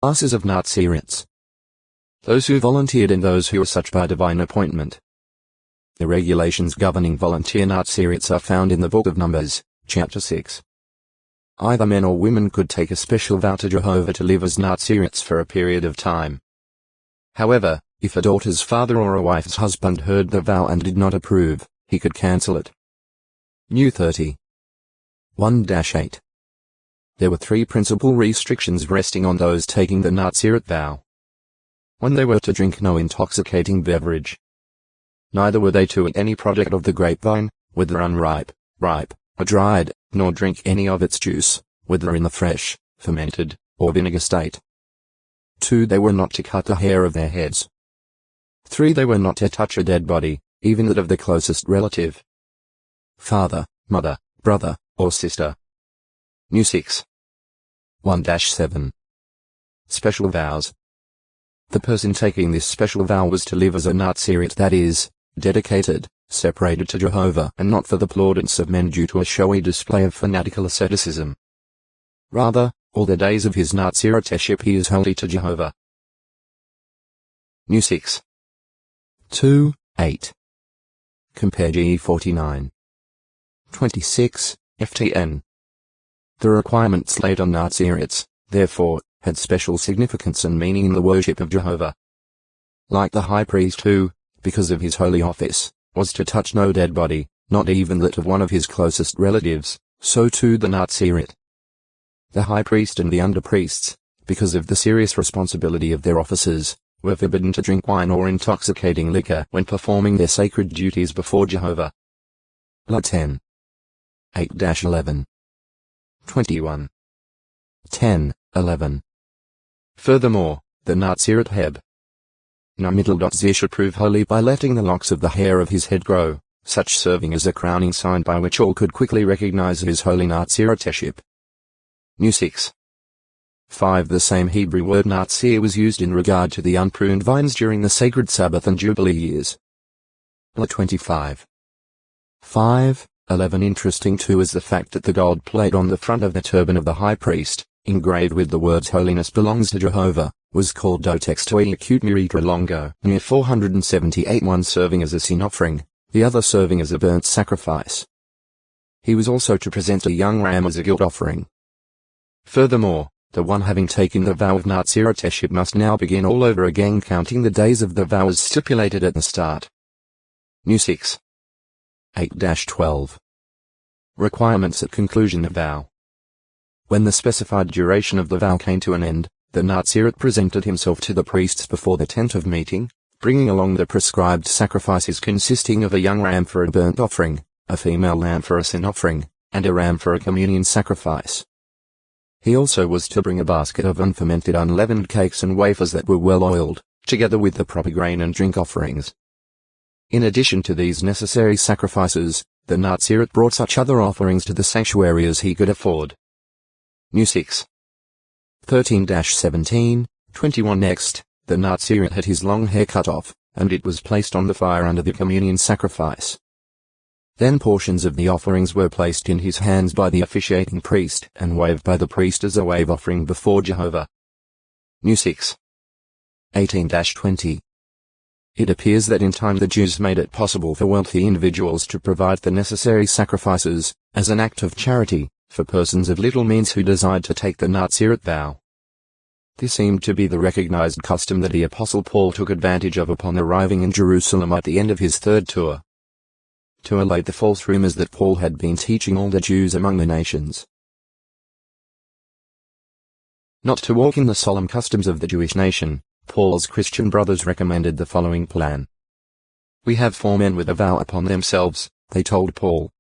Classes of Nazirites. Those who volunteered and those who were such by divine appointment. The regulations governing volunteer Nazirites are found in the Book of Numbers, chapter 6. Either men or women could take a special vow to Jehovah to live as Nazirites for a period of time. However, if a daughter's father or a wife's husband heard the vow and did not approve, he could cancel it. New 30. 1-8. There were three principal restrictions resting on those taking the Nazirite vow. 1. They were to drink no intoxicating beverage. Neither were they to eat any product of the grapevine, whether unripe, ripe, or dried, nor drink any of its juice, whether in the fresh, fermented, or vinegar state. 2. They were not to cut the hair of their heads. 3. They were not to touch a dead body, even that of the closest relative. Father, mother, brother, or sister. New 6. 1-7. Special vows. The person taking this special vow was to live as a Nazirite, that is, dedicated, separated to Jehovah, and not for the plaudits of men due to a showy display of fanatical asceticism. Rather, all the days of his Naziriteship he is holy to Jehovah. New 6. 2-8. Compare GE 49. 26, FTN. The requirements laid on Nazirites, therefore, had special significance and meaning in the worship of Jehovah. Like the high priest who, because of his holy office, was to touch no dead body, not even that of one of his closest relatives, so too the Nazirite. The high priest and the under-priests, because of the serious responsibility of their offices, were forbidden to drink wine or intoxicating liquor when performing their sacred duties before Jehovah. La 10. 8-11. 21. 10-11. Furthermore, the Nazirite Heb. Na should prove holy by letting the locks of the hair of his head grow, such serving as a crowning sign by which all could quickly recognize his holy Naziriteship. New 6. 5. The same Hebrew word Nazir was used in regard to the unpruned vines during the sacred Sabbath and Jubilee years. La 25. 5-11. Interesting too is the fact that the gold plate on the front of the turban of the high priest, engraved with the words "Holiness belongs to Jehovah," was called do textoi acute miritra longo, near 478, one serving as a sin offering, the other serving as a burnt sacrifice. He was also to present a young ram as a guilt offering. Furthermore, the one having taken the vow of Naziriteship must now begin all over again, counting the days of the vow as stipulated at the start. New 6. 8-12. Requirements at conclusion of vow. When the specified duration of the vow came to an end, the Nazirite presented himself to the priests before the tent of meeting, bringing along the prescribed sacrifices consisting of a young ram for a burnt offering, a female lamb for a sin offering, and a ram for a communion sacrifice. He also was to bring a basket of unfermented unleavened cakes and wafers that were well oiled, together with the proper grain and drink offerings. In addition to these necessary sacrifices, the Nazirite brought such other offerings to the sanctuary as he could afford. New 6. 13-17, 21. Next, the Nazirite had his long hair cut off, and it was placed on the fire under the communion sacrifice. Then portions of the offerings were placed in his hands by the officiating priest and waved by the priest as a wave offering before Jehovah. New 6. 18-20. It appears that in time the Jews made it possible for wealthy individuals to provide the necessary sacrifices, as an act of charity, for persons of little means who desired to take the Nazirite vow. This seemed to be the recognized custom that the Apostle Paul took advantage of upon arriving in Jerusalem at the end of his third tour, to allay the false rumors that Paul had been teaching all the Jews among the nations not to walk in the solemn customs of the Jewish nation. Paul's Christian brothers recommended the following plan. "We have 4 men with a vow upon themselves," they told Paul.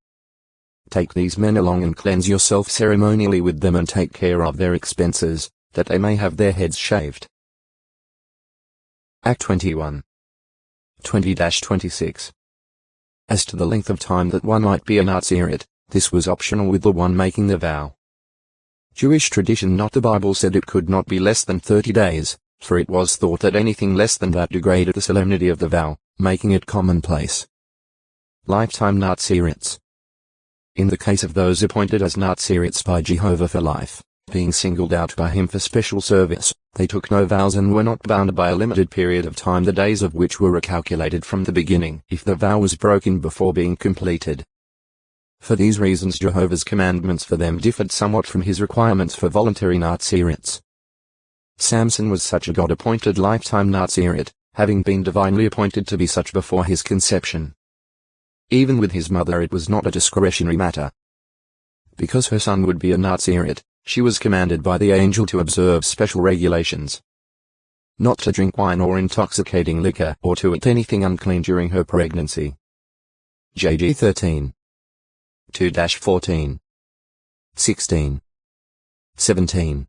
"Take these men along and cleanse yourself ceremonially with them and take care of their expenses, that they may have their heads shaved." Act 21. 20-26. As to the length of time that one might be a Nazirite, this was optional with the one making the vow. Jewish tradition, not the Bible, said it could not be less than 30 days, for it was thought that anything less than that degraded the solemnity of the vow, making it commonplace. Lifetime Nazirites. In the case of those appointed as Nazirites by Jehovah for life, being singled out by him for special service, They took no vows and were not bound by a limited period of time, the days of which were recalculated from the beginning if the vow was broken before being completed. For these reasons Jehovah's commandments for them differed somewhat from his requirements for voluntary Nazirites. Samson was such a God-appointed lifetime Nazirite, having been divinely appointed to be such before his conception. Even with his mother it was not a discretionary matter. Because her son would be a Nazirite, she was commanded by the angel to observe special regulations. Not to drink wine or intoxicating liquor or to eat anything unclean during her pregnancy. JG 13. 2-14. 16. 17.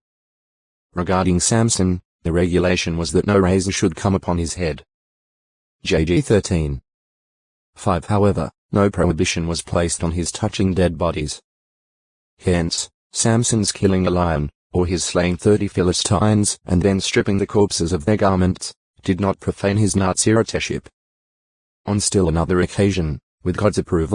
Regarding Samson, the regulation was that no razor should come upon his head. JG 13. 5. However, no prohibition was placed on his touching dead bodies. Hence, Samson's killing a lion, or his slaying 30 Philistines and then stripping the corpses of their garments, did not profane his Naziriteship. On still another occasion, with God's approval,